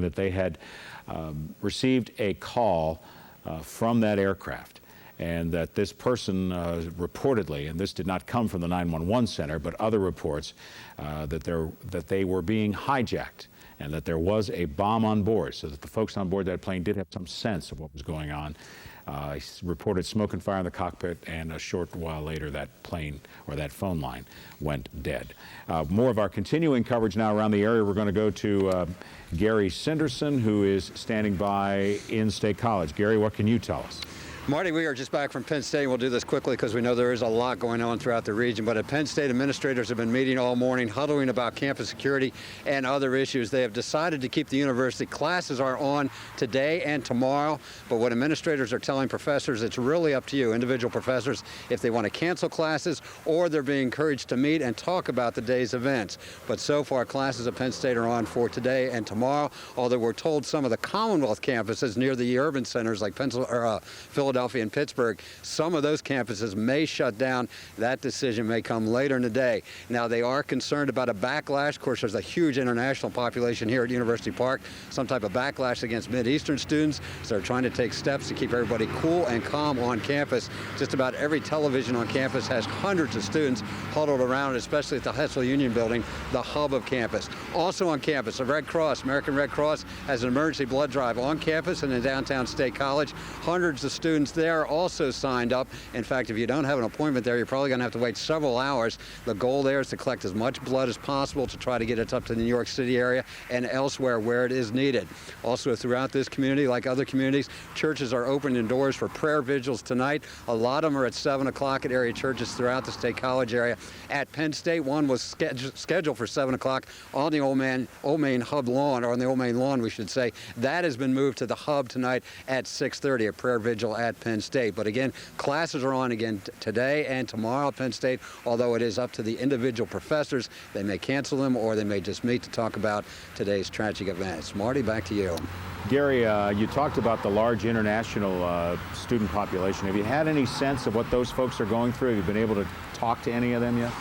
that they had received a call from that aircraft, and that this person reportedly, and this did not come from the 911 center, but other reports, that they were being hijacked and that there was a bomb on board, so that the folks on board that plane did have some sense of what was going on. He reported smoke and fire in the cockpit, and a short while later that plane, or that phone line, went dead. More of our continuing coverage now around the area. We're going to go to Gary Sinderson, who is standing by in State College. Gary, what can you tell us? Marty, we are just back from Penn State. We'll do this quickly because we know there is a lot going on throughout the region. But at Penn State, administrators have been meeting all morning, huddling about campus security and other issues. They have decided to keep the university. Classes are on today and tomorrow. But what administrators are telling professors, it's really up to you, individual professors, if they want to cancel classes or they're being encouraged to meet and talk about the day's events. But so far, classes at Penn State are on for today and tomorrow, although we're told some of the Commonwealth campuses near the urban centers like Philadelphia and Pittsburgh, some of those campuses may shut down. That decision may come later in the day. Now, they are concerned about a backlash. Of course, there's a huge international population here at University Park, some type of backlash against Mideastern students. So they're trying to take steps to keep everybody cool and calm on campus. Just about every television on campus has hundreds of students huddled around, especially at the Hessel Union Building, the hub of campus. Also on campus, the Red Cross, American Red Cross, has an emergency blood drive on campus and in downtown State College. Hundreds of students there also signed up. In fact, if you don't have an appointment there, you're probably going to have to wait several hours. The goal there is to collect as much blood as possible to try to get it up to the New York City area and elsewhere where it is needed. Also, throughout this community, like other communities, churches are opening doors for prayer vigils tonight. A lot of them are at 7 o'clock at area churches throughout the State College area. At Penn State, one was scheduled for 7 o'clock on the Old Main Hub lawn, or on the Old Main lawn, we should say. That has been moved to the Hub tonight at 6:30, a prayer vigil at Penn State. But again, classes are on again today and tomorrow at Penn State, although it is up to the individual professors. They may cancel them or they may just meet to talk about today's tragic events. Marty, back to you. Gary, you talked about the large international student population. Have you had any sense of what those folks are going through? Have you been able to talk to any of them yet?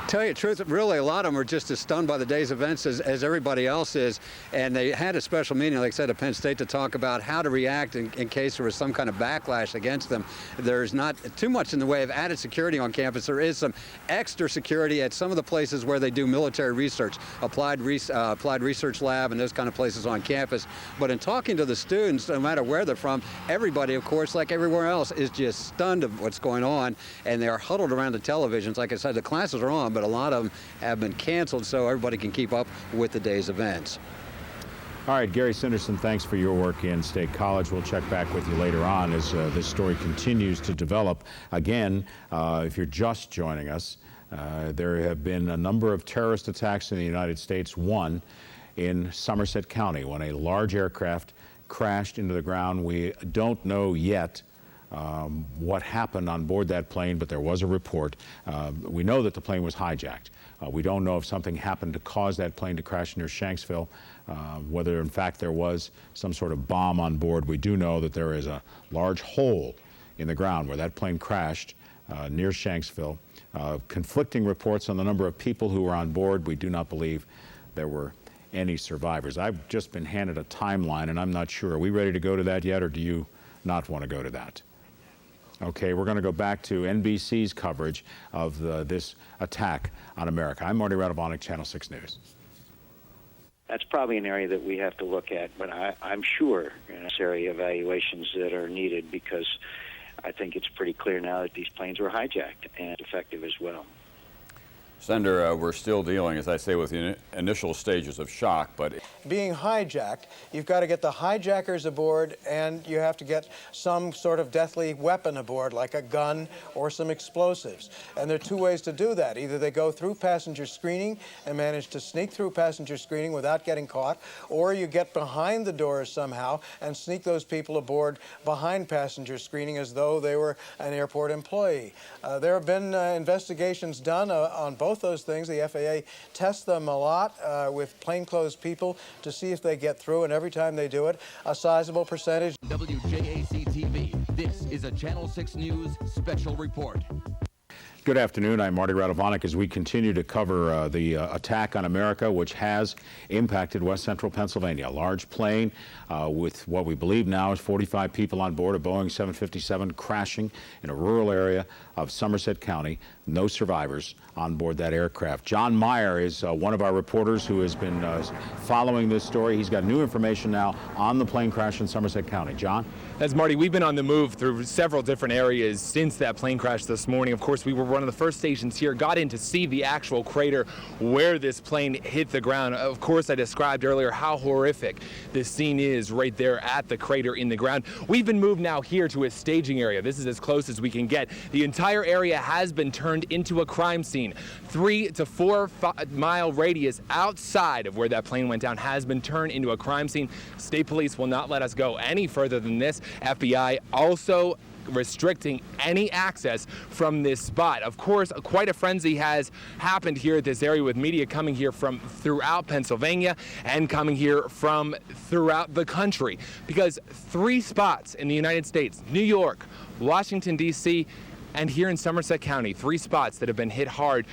Tell you the truth, really a lot of them are just as stunned by the day's events as everybody else is. And they had a special meeting, like I said, at Penn State to talk about how to react in case there was some kind of backlash against them. There's not too much in the way of added security on campus. There is some extra security at some of the places where they do military research, applied research lab and those kind of places on campus. But in talking to the students, no matter where they're from, everybody, of course, like everywhere else, is just stunned of what's going on. And they are huddled around the televisions. Like I said, the classes are on, but a lot of them have been canceled so everybody can keep up with the day's events. All right, Gary Sinderson, thanks for your work in State College. We'll check back with you later on as this story continues to develop. Again, if you're just joining us, there have been a number of terrorist attacks in the United States. One in Somerset County when a large aircraft crashed into the ground. We don't know yet what happened on board that plane, but there was a report. We know that the plane was hijacked. We don't know if something happened to cause that plane to crash near Shanksville, whether in fact there was some sort of bomb on board. We do know that there is a large hole in the ground where that plane crashed near Shanksville. Conflicting reports on the number of people who were on board. We do not believe there were any survivors. I've just been handed a timeline, and I'm not sure. Are we ready to go to that yet, or do you not want to go to that? Okay, we're going to go back to NBC's coverage of this attack on America. I'm Marty Radovanek, Channel 6 News. That's probably an area that we have to look at, but I'm sure necessary evaluations that are needed, because I think it's pretty clear now that these planes were hijacked and effective as well. Senator, we're still dealing, as I say, with the initial stages of shock, but being hijacked, you've got to get the hijackers aboard, and you have to get some sort of deathly weapon aboard, like a gun or some explosives. And there are two ways to do that. Either they go through passenger screening and manage to sneak through passenger screening without getting caught, or you get behind the doors somehow and sneak those people aboard behind passenger screening as though they were an airport employee. There have been investigations done on both those things. The FAA tests them a lot with plainclothes people to see if they get through, and every time they do it, a sizable percentage. WJAC TV, this is a Channel 6 News special report. Good afternoon. I'm Marty Radovanek as we continue to cover the attack on America, which has impacted west central Pennsylvania. A large plane with what we believe now is 45 people on board, a Boeing 757 crashing in a rural area of Somerset County. No survivors on board that aircraft. John Meyer is one of our reporters who has been following this story. He's got new information now on the plane crash in Somerset County. John? As Marty, we've been on the move through several different areas since that plane crash this morning. Of course, we were one of the first stations here, got in to see the actual crater where this plane hit the ground. Of course, I described earlier how horrific this scene is right there at the crater in the ground. We've been moved now here to a staging area. This is as close as we can get. The entire area has been turned into a crime scene. 3 to 4 mile radius outside of where that plane went down has been turned into a crime scene. State police will not let us go any further than this. FBI also restricting any access from this spot. Of course, quite a frenzy has happened here at this area with media coming here from throughout Pennsylvania and coming here from throughout the country, because 3 spots in the United States, New York, Washington, D.C., and here in Somerset County, 3 spots that have been hit hard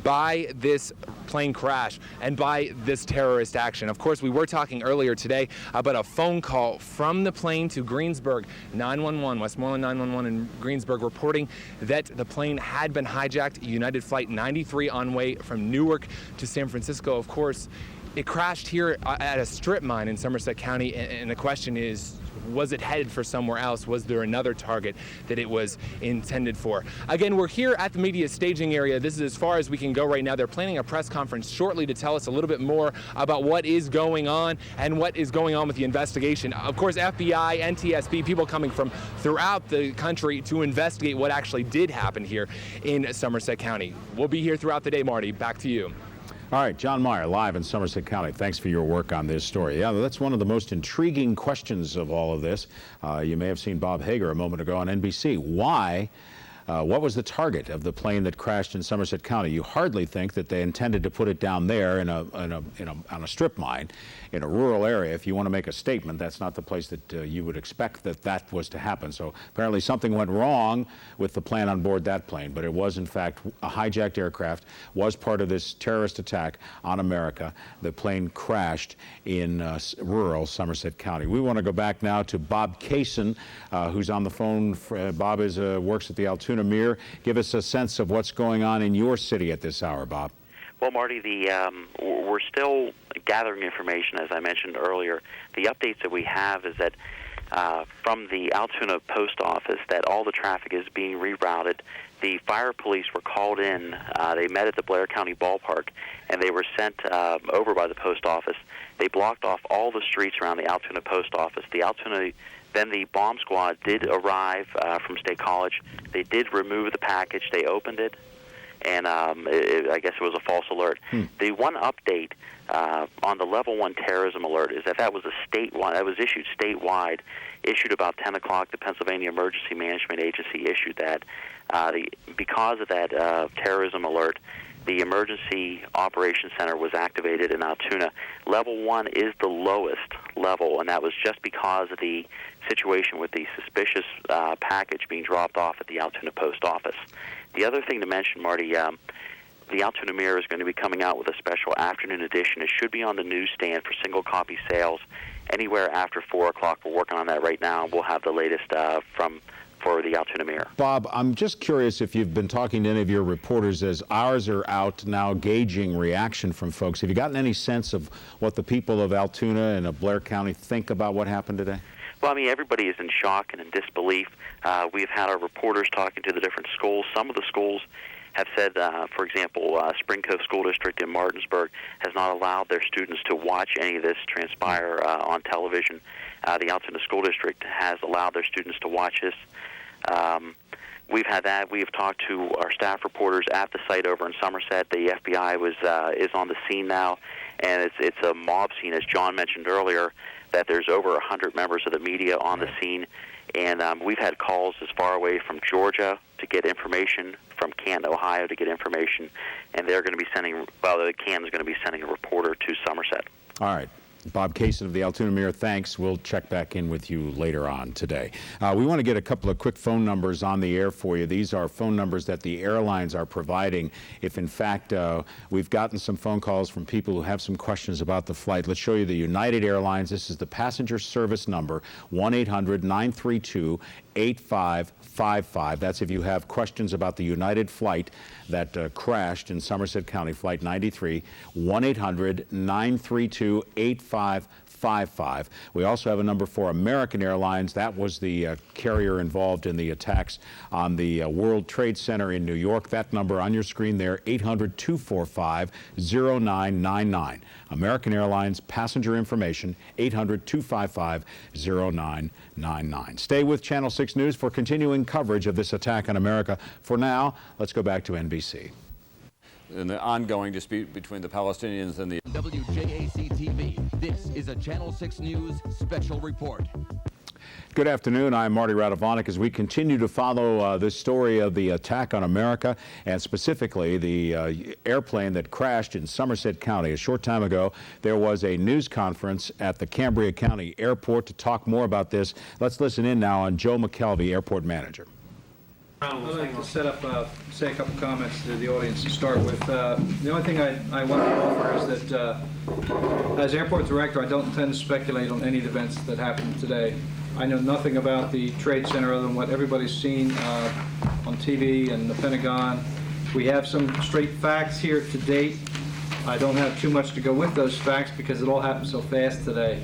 by this plane crash and by this terrorist action. Of course, we were talking earlier today about a phone call from the plane to Greensburg 911, Westmoreland 911 in Greensburg, reporting that the plane had been hijacked, United Flight 93 on way from Newark to San Francisco. Of course, it crashed here at a strip mine in Somerset County, and the question is, was it headed for somewhere else? Was there another target that it was intended for? Again, we're here at the media staging area. This is as far as we can go right now. They're planning a press conference shortly to tell us a little bit more about what is going on and what is going on with the investigation. Of course, FBI, NTSB, people coming from throughout the country to investigate what actually did happen here in Somerset County. We'll be here throughout the day, Marty. Back to you. All right, John Meyer, live in Somerset County. Thanks for your work on this story. Yeah, that's one of the most intriguing questions of all of this. You may have seen Bob Hager a moment ago on NBC. Why? What was the target of the plane that crashed in Somerset County? You hardly think that they intended to put it down there on a strip mine in a rural area. If you want to make a statement, that's not the place that you would expect that was to happen. So apparently something went wrong with the plan on board that plane, but it was in fact a hijacked aircraft, was part of this terrorist attack on America. The plane crashed in rural Somerset County. We want to go back now to Bob Kaysen, who's on the phone. Bob works at the Altoona Mirror. Give us a sense of what's going on in your city at this hour, Bob. Well, Marty, we're still gathering information, as I mentioned earlier. The updates that we have is that from the Altoona post office that all the traffic is being rerouted. The fire police were called in. They met at the Blair County Ballpark, and they were sent over by the post office. They blocked off all the streets around the Altoona post office. Then the bomb squad did arrive from State College. They did remove the package. They opened it, and I guess it was a false alert. The one update on the level 1 terrorism alert is that was issued statewide, issued about 10 o'clock. The Pennsylvania Emergency Management Agency issued that. Because of that terrorism alert, the Emergency Operations Center was activated in Altoona. Level 1 is the lowest level, and that was just because of the situation with the suspicious package being dropped off at the Altoona post office. The other thing to mention, Marty, the Altoona Mirror is going to be coming out with a special afternoon edition. It should be on the newsstand for single copy sales anywhere after 4 o'clock. We're working on that right now. We'll have the latest for the Altoona Mirror. Bob, I'm just curious if you've been talking to any of your reporters as ours are out now gauging reaction from folks. Have you gotten any sense of what the people of Altoona and of Blair County think about what happened today? Well, I mean, everybody is in shock and in disbelief. We've had our reporters talking to the different schools. Some of the schools have said, for example, Spring Cove School District in Martinsburg has not allowed their students to watch any of this transpire on television. The Altoona School District has allowed their students to watch this. We've had that. We have talked to our staff reporters at the site over in Somerset. The FBI is on the scene now, and it's a mob scene, as John mentioned earlier, that there's over 100 members of the media on the scene. And we've had calls as far away from Georgia to get information, from Canton, Ohio to get information, and they're going to be sending, the Canton's going to be sending a reporter to Somerset. All right. Bob Kaysen of the Altoona Mirror, thanks. We'll check back in with you later on today. We want to get a couple of quick phone numbers on the air for you. These are phone numbers that the airlines are providing. If in fact we've gotten some phone calls from people who have some questions about the flight, let's show you the United Airlines. This is the passenger service number, 1-800-932-8555. That's if you have questions about the United flight that crashed in Somerset County, Flight 93, 1-800-932-8555. We also have a number for American Airlines. That was the carrier involved in the attacks on the World Trade Center in New York. That number on your screen there, 800-245-0999. American Airlines passenger information, 800-255-0999. Stay with Channel 6 News for continuing coverage of this attack on America. For now, let's go back to NBC. In the ongoing dispute between the Palestinians and the WJAC TV, this is a Channel 6 News special report. Good afternoon. I'm Marty Radovanik as we continue to follow this story of the attack on America, and specifically the airplane that crashed in Somerset County. A short time ago, there was a news conference at the Cambria County Airport to talk more about this. Let's listen in now on Joe McKelvey, airport manager. I'd like to say a couple comments to the audience to start with. The only thing I want to offer is that as airport director, I don't intend to speculate on any events that happened today. I know nothing about the Trade Center other than what everybody's seen on TV and the Pentagon. We have some straight facts here to date. I don't have too much to go with those facts because it all happened so fast today.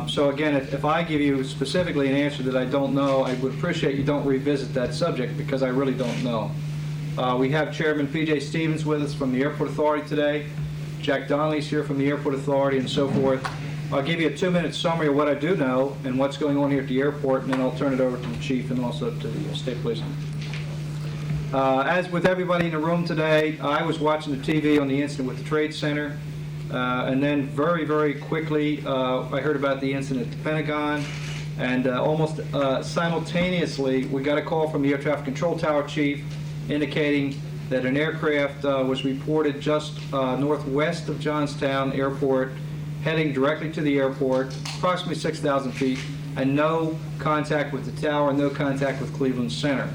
So again, if I give you specifically an answer that I don't know, I would appreciate you don't revisit that subject because I really don't know. We have Chairman P.J. Stevens with us from the Airport Authority today. Jack Donnelly's here from the Airport Authority and so forth. I'll give you a 2-minute summary of what I do know and what's going on here at the airport, and then I'll turn it over to the Chief and also to the State Police. As with everybody in the room today, I was watching the TV on the incident with the Trade Center. And then very, very quickly, I heard about the incident at the Pentagon, and almost simultaneously, we got a call from the Air Traffic Control Tower Chief indicating that an aircraft was reported just northwest of Johnstown Airport, heading directly to the airport, approximately 6,000 feet, and no contact with the tower, no contact with Cleveland Center.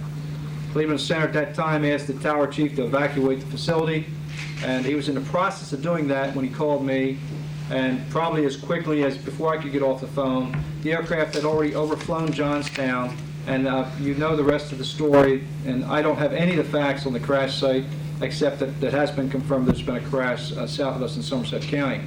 Cleveland Center at that time asked the Tower Chief to evacuate the facility. And he was in the process of doing that when he called me, and probably as quickly as before I could get off the phone, the aircraft had already overflown Johnstown, and you know the rest of the story, and I don't have any of the facts on the crash site, except that it has been confirmed there's been a crash south of us in Somerset County.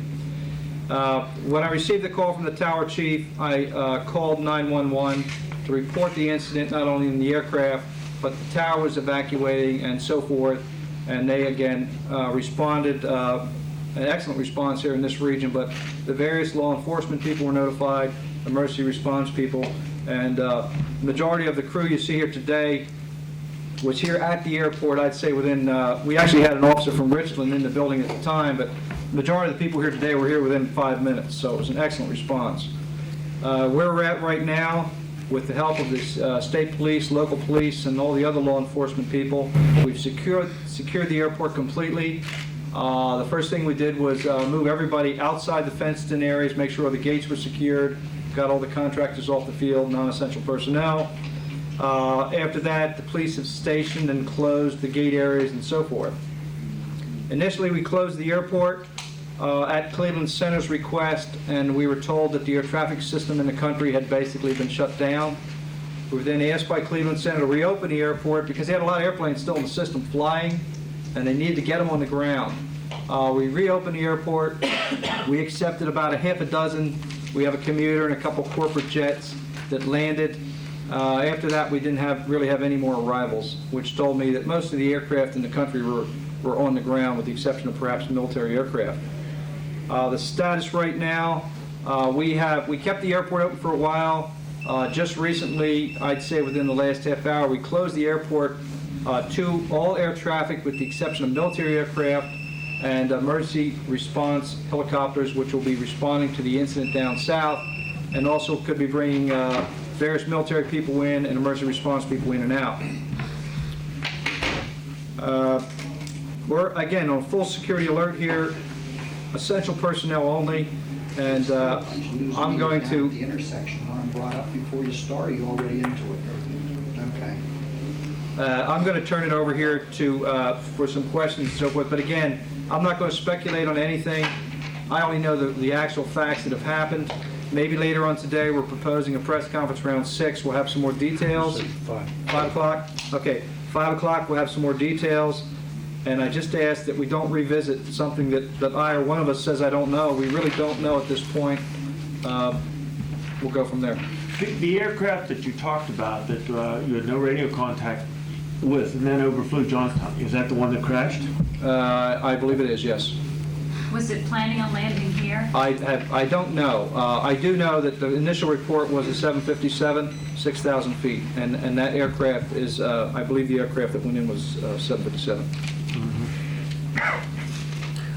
When I received the call from the Tower Chief, I called 911 to report the incident, not only in the aircraft, but the tower was evacuating and so forth. And they again responded, an excellent response here in this region, but the various law enforcement people were notified, emergency response people, and the majority of the crew you see here today was here at the airport. I'd say within, we actually had an officer from Richland in the building at the time, but the majority of the people here today were here within 5 minutes, so it was an excellent response. Where we're at right now, with the help of the state police, local police, and all the other law enforcement people, we've secured the airport completely. The first thing we did was move everybody outside the fenced-in areas, make sure all the gates were secured, got all the contractors off the field, non-essential personnel. After that, the police have stationed and closed the gate areas and so forth. Initially, we closed the airport at Cleveland Center's request, and we were told that the air traffic system in the country had basically been shut down. We were then asked by Cleveland Center to reopen the airport because they had a lot of airplanes still in the system flying, and they needed to get them on the ground. We reopened the airport. We accepted about a half a dozen. We have a commuter and a couple corporate jets that landed. After that, we didn't really have any more arrivals, which told me that most of the aircraft in the country were on the ground, with the exception of perhaps military aircraft. The status right now, we kept the airport open for a while. Just recently, I'd say within the last half hour, we closed the airport to all air traffic with the exception of military aircraft and emergency response helicopters, which will be responding to the incident down south, and also could be bringing various military people in and emergency response people in and out. We're, again, on full security alert here. Essential personnel only. And I'm going to... The intersection brought up before you start, you already into it. Okay. I'm going to turn it over here to for some questions and so forth. But again, I'm not going to speculate on anything. I only know the actual facts that have happened. Maybe later on today, we're proposing a press conference around 6. We'll have some more details. 5 o'clock? Okay, 5 o'clock, we'll have some more details. And I just ask that we don't revisit something that I or one of us says I don't know. We really don't know at this point. We'll go from there. The aircraft that you talked about that you had no radio contact with and then overflew Johnstown, is that the one that crashed? I believe it is, yes. Was it planning on landing here? I don't know. I do know that the initial report was a 757, 6,000 feet, and that aircraft is, I believe the aircraft that went in was 757. Mm-hmm.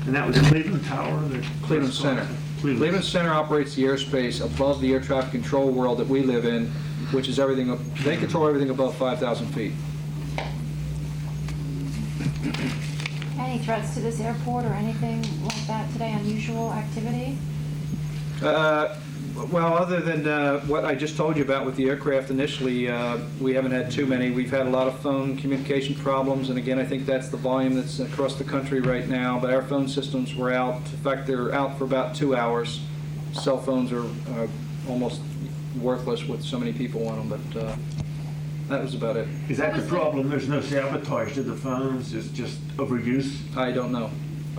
And that was Cleveland Tower? Cleveland Center. Cleveland Center operates the airspace above the air traffic control world that we live in, which is everything, they control everything above 5,000 feet. Any threats to this airport or anything like that today? Unusual activity? Well, other than what I just told you about with the aircraft initially, we haven't had too many. We've had a lot of phone communication problems, and again, I think that's the volume that's across the country right now. But our phone systems were out. In fact, they're out for about 2 hours. Cell phones are almost worthless with so many people on them, but that was about it. Is that the problem? There's no sabotage to the phones? It's just overuse? I don't know.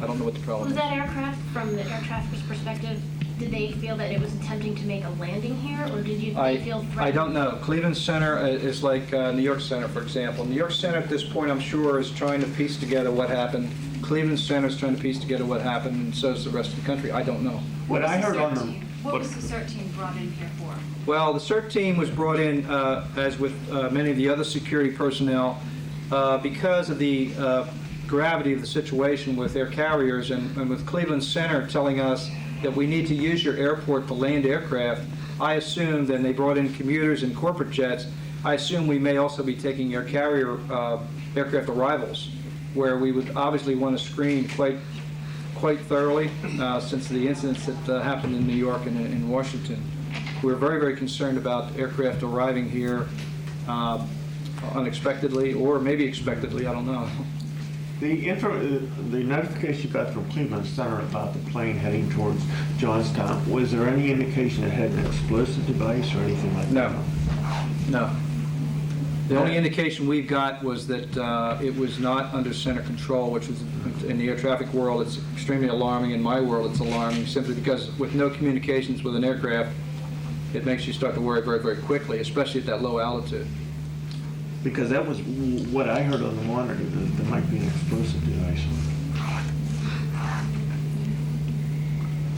I don't know what the problem is. Was that aircraft, from the air trafficker's perspective, did they feel that it was attempting to make a landing here, or did you feel threatened? I don't know. Cleveland Center is like New York Center, for example. New York Center at this point, I'm sure, is trying to piece together what happened. Cleveland Center is trying to piece together what happened, and so is the rest of the country. I don't know. What I heard on them. What was the CERT team brought in here for? Well, the CERT team was brought in, as with many of the other security personnel, because of the gravity of the situation with air carriers and with Cleveland Center telling us that we need to use your airport to land aircraft. I assumed, and they brought in commuters and corporate jets, I assume we may also be taking air carrier aircraft arrivals, where we would obviously want to screen quite thoroughly since the incidents that happened in New York and in Washington. We're very, very concerned about aircraft arriving here unexpectedly, or maybe expectedly, I don't know. The notification you got from Cleveland Center about the plane heading towards Johnstown, was there any indication it had an explosive device or anything like that? No. The only indication we've got was that it was not under center control, which was, in the air traffic world, it's extremely alarming. In my world, it's alarming simply because with no communications with an aircraft, it makes you start to worry very, very quickly, especially at that low altitude. Because that was what I heard on the monitor, that there might be an explosive device.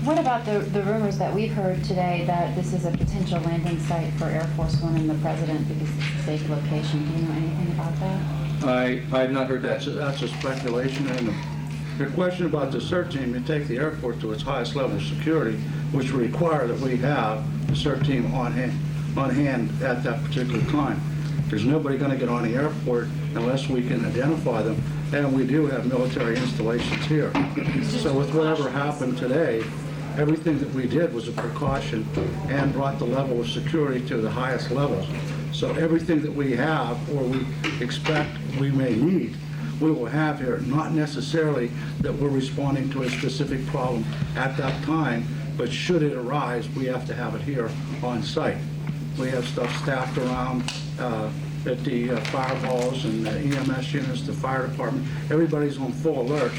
What about the rumors that we've heard today that this is a potential landing site for Air Force One and the President because it's a safe location? Do you know anything about that? I have not heard that. That's a speculation. And the question about the CERT team, you take the airport to its highest level of security, which would require that we have the CERT team on hand at that particular time. There's nobody going to get on the airport unless we can identify them, and we do have military installations here. So with whatever happened today, everything that we did was a precaution and brought the level of security to the highest levels. So everything that we have or we expect we may need, we will have here, not necessarily that we're responding to a specific problem at that time, but should it arise, we have to have it here on site. We have stuff staffed around at the fire halls and the EMS units, the fire department. Everybody's on full alert,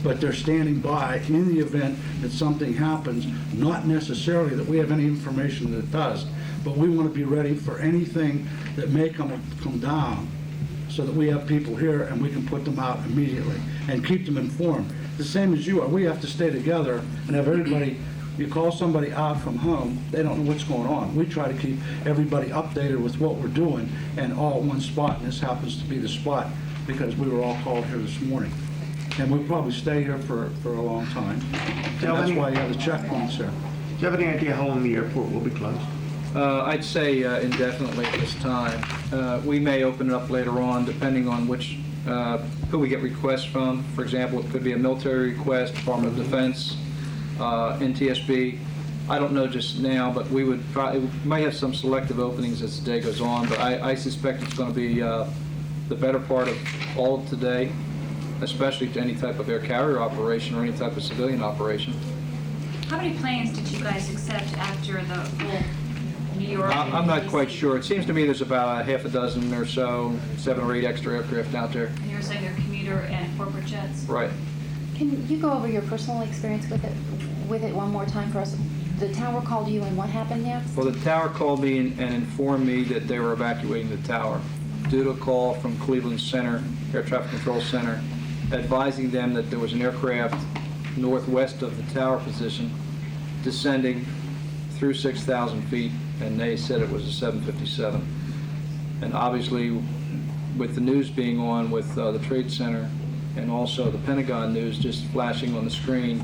but they're standing by in the event that something happens, not necessarily that we have any information that it does, but we want to be ready for anything that may come down so that we have people here and we can put them out immediately and keep them informed. The same as you are. We have to stay together and have everybody. You call somebody out from home, they don't know what's going on. We try to keep everybody updated with what we're doing and all at one spot, and this happens to be the spot because we were all called here this morning. And we'll probably stay here for a long time. And that's why you have the checkpoints here. Do you have any idea how long the airport will be closed? I'd say indefinitely at this time. We may open it up later on, depending on who we get requests from. For example, it could be a military request, Department of Defense, NTSB. I don't know just now, but we would might have some selective openings as the day goes on, but I suspect it's going to be the better part of all of today, especially to any type of air carrier operation or any type of civilian operation. How many planes did you guys accept after the whole New York? I'm not quite sure. It seems to me there's about a half a dozen or so, 7 or 8 extra aircraft out there. And you're saying they're commuter and corporate jets? Right. Can you go over your personal experience with it one more time for us? The tower called you, and what happened next? Well, the tower called me and informed me that they were evacuating the tower due to a call from Cleveland Center, Air Traffic Control Center, advising them that there was an aircraft northwest of the tower position descending through 6,000 feet, and they said it was a 757. And obviously, with the news being on with the Trade Center and also the Pentagon news just flashing on the screen,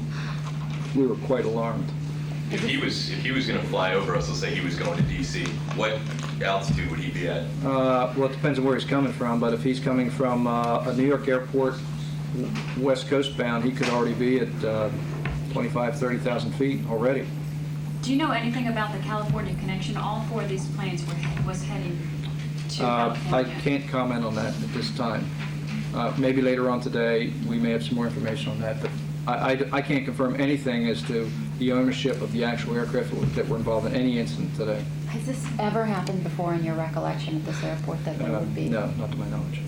we were quite alarmed. If he was going to fly over us, let's say he was going to D.C., what altitude would he be at? Well, it depends on where he's coming from, but if he's coming from a New York airport, west coast bound, he could already be at 25, 30,000 feet already. Do you know anything about the California connection? All 4 of these planes was heading to California. I can't comment on that at this time. Maybe later on today we may have some more information on that, but I can't confirm anything as to the ownership of the actual aircraft that were involved in any incident today. Has this ever happened before in your recollection at this airport that there would be? No, not to my knowledge.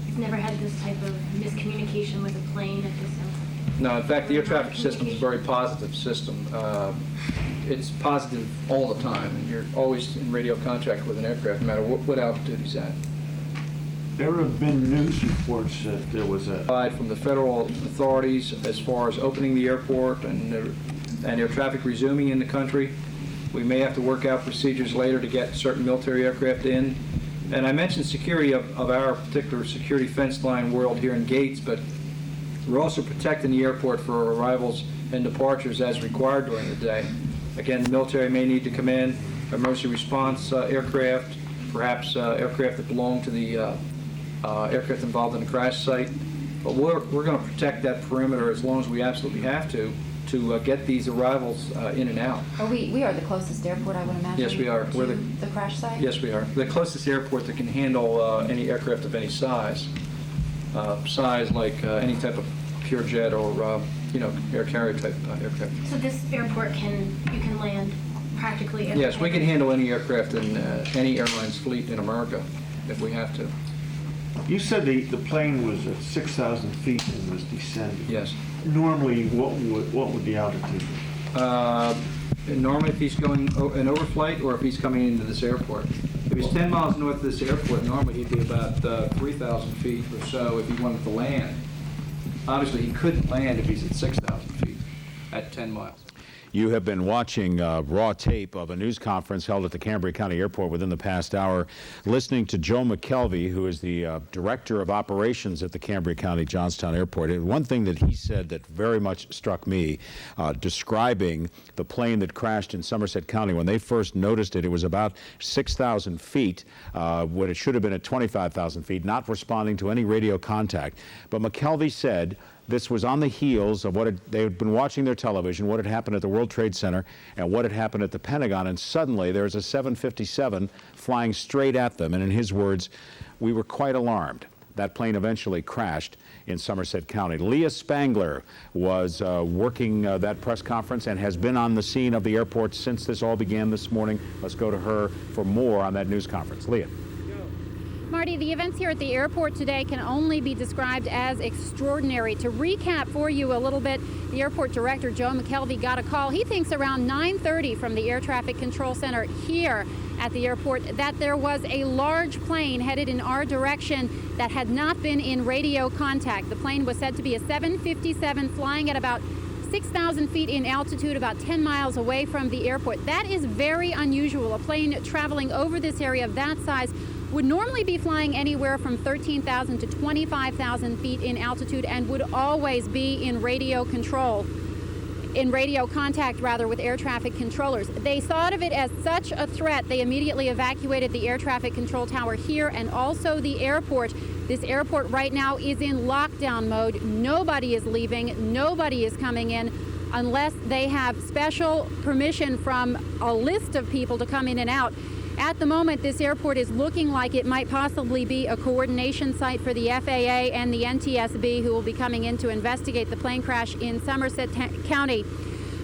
You've never had this type of miscommunication with a plane at this airport? No, in fact, the air traffic system is a very positive system. It's positive all the time, and you're always in radio contact with an aircraft, no matter what altitude he's at. There have been news reports that there was a... From the federal authorities as far as opening the airport and air traffic resuming in the country. We may have to work out procedures later to get certain military aircraft in. And I mentioned security of our particular security fence line world here in Gates, but we're also protecting the airport for arrivals and departures as required during the day. Again, the military may need to come in, emergency response aircraft, perhaps aircraft that belong to the aircraft involved in the crash site. But we're going to protect that perimeter as long as we absolutely have to get these arrivals in and out. We are the closest airport, I would imagine. Yes, we are. We're the crash site? Yes, we are. The closest airport that can handle any aircraft of any size. Size like any type of pure jet or air carrier type aircraft. So this airport you can land practically everywhere? Yes, we can handle any aircraft in any airline's fleet in America if we have to. You said the plane was at 6,000 feet and was descending. Yes. Normally, what would the altitude be? Normally, if he's going an overflight or if he's coming into this airport. If he's 10 miles north of this airport, normally he'd be about 3,000 feet or so if he wanted to land. Obviously, he couldn't land if he's at 6,000 feet at 10 miles. You have been watching raw tape of a news conference held at the Cambria County Airport within the past hour, listening to Joe McKelvey, who is the Director of Operations at the Cambria County Johnstown Airport. And one thing that he said that very much struck me, describing the plane that crashed in Somerset County, when they first noticed it, it was about 6,000 feet, when it should have been at 25,000 feet, not responding to any radio contact. But McKelvey said this was on the heels of they had been watching their television, what had happened at the World Trade Center and what had happened at the Pentagon, and suddenly there's a 757 flying straight at them. And in his words, we were quite alarmed. That plane eventually crashed in Somerset County. Leah Spangler was working that press conference and has been on the scene of the airport since this all began this morning. Let's go to her for more on that news conference. Leah. Marty, the events here at the airport today can only be described as extraordinary. To recap for you a little bit, the airport director, Joe McKelvey, got a call, he thinks around 9:30 from the Air Traffic Control Center here at the airport, that there was a large plane headed in our direction that had not been in radio contact. The plane was said to be a 757 flying at about 6,000 feet in altitude, about 10 miles away from the airport. That is very unusual. A plane traveling over this area of that size would normally be flying anywhere from 13,000 to 25,000 feet in altitude and would always be in radio control, in radio contact rather, with air traffic controllers. They thought of it as such a threat, they immediately evacuated the air traffic control tower here and also the airport. This airport right now is in lockdown mode. Nobody is leaving, nobody is coming in. unless they have special permission from a list of people to come in and out. At the moment, this airport is looking like it might possibly be a coordination site for the FAA and the NTSB, who will be coming in to investigate the plane crash in Somerset County.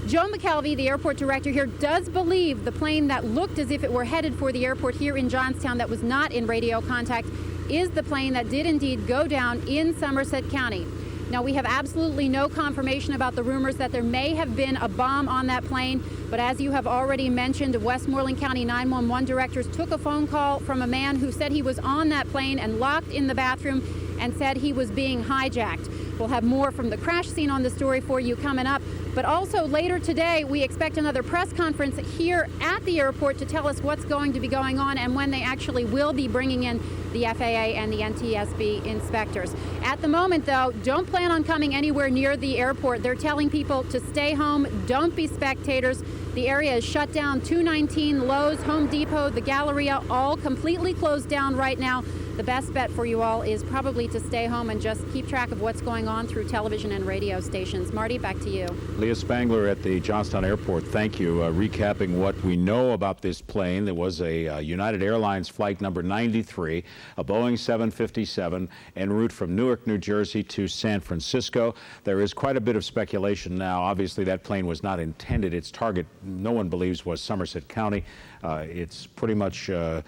Joe McKelvey, the airport director here, does believe the plane that looked as if it were headed for the airport here in Johnstown that was not in radio contact is the plane that did indeed go down in Somerset County. Now, we have absolutely no confirmation about the rumors that there may have been a bomb on that plane, but as you have already mentioned, Westmoreland County 911 directors took a phone call from a man who said he was on that plane and locked in the bathroom and said he was being hijacked. We'll have more from the crash scene on the story for you coming up. But also later today, we expect another press conference here at the airport to tell us what's going to be going on and when they actually will be bringing in the FAA and the NTSB inspectors. At the moment, though, don't plan on coming anywhere near the airport. They're telling people to stay home, don't be spectators. The area is shut down. 219, Lowe's, Home Depot, the Galleria, all completely closed down right now. The best bet for you all is probably to stay home and just keep track of what's going on through television and radio stations. Marty, back to you. Leah Spangler at the Johnstown Airport, thank you. Recapping what we know about this plane. There was a United Airlines flight number 93, a Boeing 757, en route from Newark, New Jersey to San Francisco. There is quite a bit of speculation now. Obviously, that plane was not intended. Its target, no one believes, was Somerset County. It's pretty much a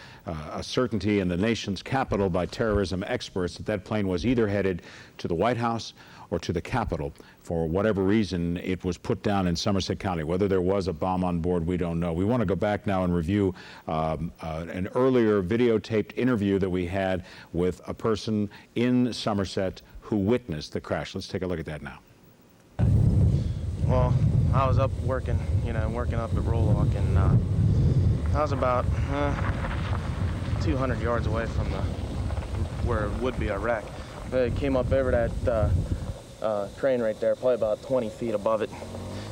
certainty in the nation's capital by terrorism experts that that plane was either headed to the White House or to the Capitol. For whatever reason, it was put down in Somerset County. Whether there was a bomb on board, we don't know. We want to go back now and review an earlier videotaped interview that we had with a person in Somerset who witnessed the crash. Let's take a look at that now. Well, I was up working, working up at Rollock, and I was about 200 yards away from where it would be a wreck. It came up over that crane right there, probably about 20 feet above it.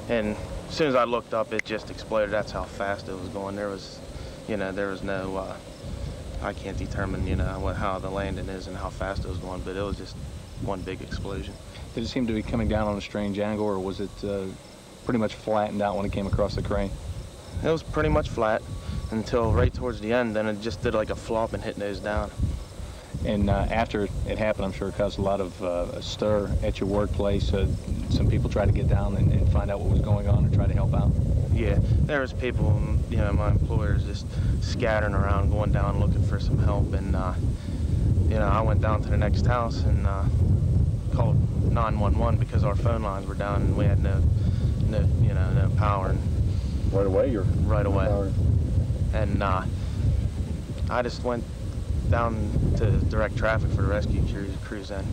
And as soon as I looked up, it just exploded. That's how fast it was going. There was no, I can't determine, how the landing is and how fast it was going, but it was just one big explosion. Did it seem to be coming down on a strange angle, or was it pretty much flattened out when it came across the crane? It was pretty much flat until right towards the end. Then it just did like a flop and hit nose down. And after it happened, I'm sure it caused a lot of stir at your workplace. Some people tried to get down and find out what was going on and try to help out. Yeah, there was people, my employers just scattering around, going down looking for some help. And, I went down to the next house and called 911 because our phone lines were down and we had no power. Right away? Right away. Power. And I just went down to direct traffic for the rescue crews then.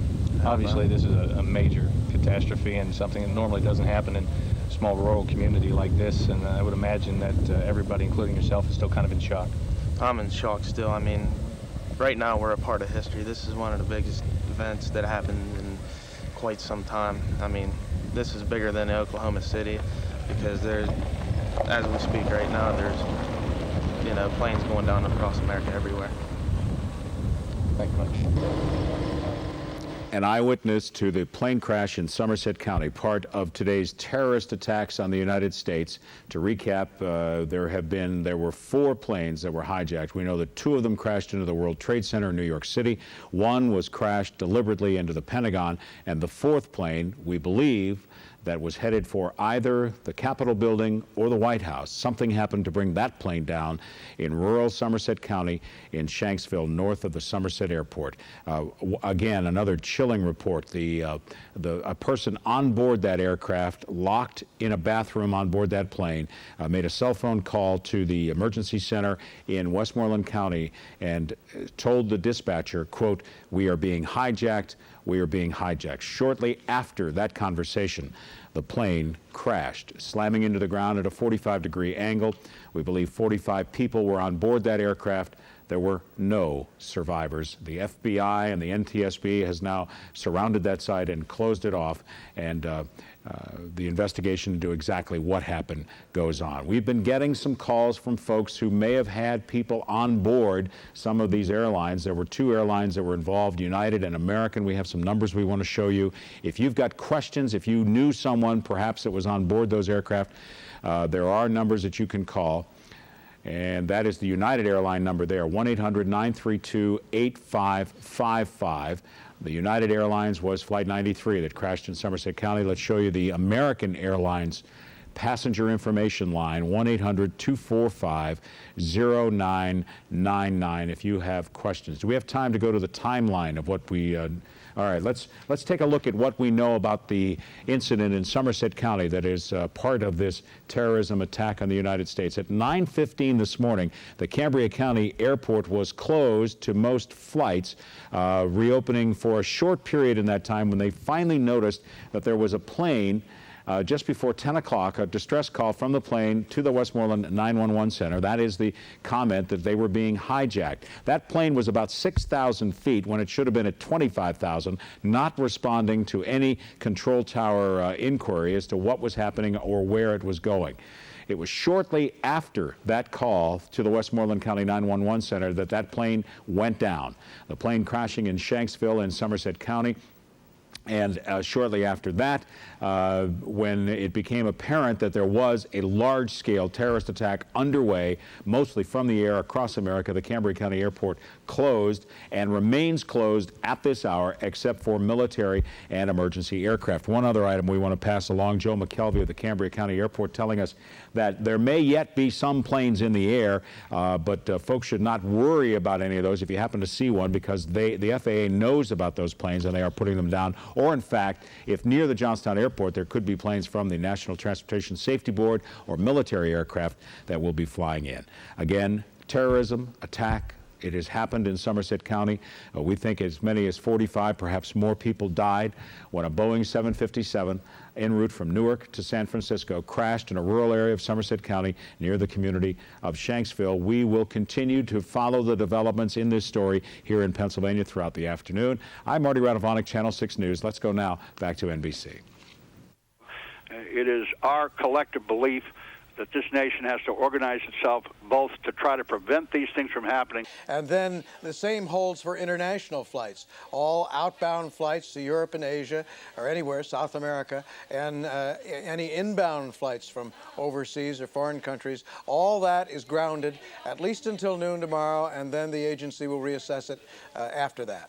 Obviously, this is a major catastrophe and something that normally doesn't happen in a small rural community like this, and I would imagine that everybody, including yourself, is still kind of in shock. I'm in shock still. I mean, right now we're a part of history. This is one of the biggest events that happened in quite some time. I mean, this is bigger than Oklahoma City because there's, as we speak right now, there's planes going down across America everywhere. Thank you much. An eyewitness to the plane crash in Somerset County, part of today's terrorist attacks on the United States. To recap, there were 4 planes that were hijacked. We know that 2 of them crashed into the World Trade Center in New York City. 1 was crashed deliberately into the Pentagon, and the 4th plane, we believe, that was headed for either the Capitol building or the White House. Something happened to bring that plane down in rural Somerset County in Shanksville, north of the Somerset Airport. Again, another chilling report. A person on board that aircraft, locked in a bathroom on board that plane, made a cell phone call to the emergency center in Westmoreland County and told the dispatcher, quote, "We are being hijacked. We are being hijacked." Shortly after that conversation, the plane crashed, slamming into the ground at a 45-degree angle. We believe 45 people were on board that aircraft. There were no survivors. The FBI and the NTSB has now surrounded that site and closed it off. And the investigation into exactly what happened goes on. We've been getting some calls from folks who may have had people on board some of these airlines. There were 2 airlines that were involved, United and American. We have some numbers we want to show you. If you've got questions, if you knew someone perhaps that was on board those aircraft, there are numbers that you can call. And that is the United airline number there, 1-800-932-8555. The United Airlines was Flight 93 that crashed in Somerset County. Let's show you the American Airlines passenger information line, 1-800-245-0999 if you have questions. Do we have time to go to the timeline of what we... all right, let's take a look at what we know about the incident in Somerset County that is part of this terrorism attack on the United States. At 9:15 this morning, the Cambria County Airport was closed to most flights, reopening for a short period in that time when they finally noticed that there was a plane just before 10 o'clock, a distress call from the plane to the Westmoreland 911 Center. That is the comment that they were being hijacked. That plane was about 6,000 feet when it should have been at 25,000, not responding to any control tower inquiry as to what was happening or where it was going. It was shortly after that call to the Westmoreland County 911 Center that that plane went down. The plane crashing in Shanksville in Somerset County. And shortly after that, when it became apparent that there was a large-scale terrorist attack underway, mostly from the air across America, the Cambria County Airport closed and remains closed at this hour except for military and emergency aircraft. One other item we want to pass along, Joe McKelvey of the Cambria County Airport telling us that there may yet be some planes in the air, but folks should not worry about any of those if you happen to see one, because the FAA knows about those planes and they are putting them down. Or in fact, if near the Johnstown Airport there could be planes from the National Transportation Safety Board or military aircraft that will be flying in. Again, terrorism, attack. It has happened in Somerset County. We think as many as 45, perhaps more people died when a Boeing 757 en route from Newark to San Francisco crashed in a rural area of Somerset County near the community of Shanksville. We will continue to follow the developments in this story here in Pennsylvania throughout the afternoon. I'm Marty Radovanek, Channel 6 News. Let's go now back to NBC. It is our collective belief that this nation has to organize itself both to try to prevent these things from happening. And then the same holds for international flights. All outbound flights to Europe and Asia or anywhere, South America, and any inbound flights from overseas or foreign countries, all that is grounded at least until noon tomorrow, and then the agency will reassess it after that.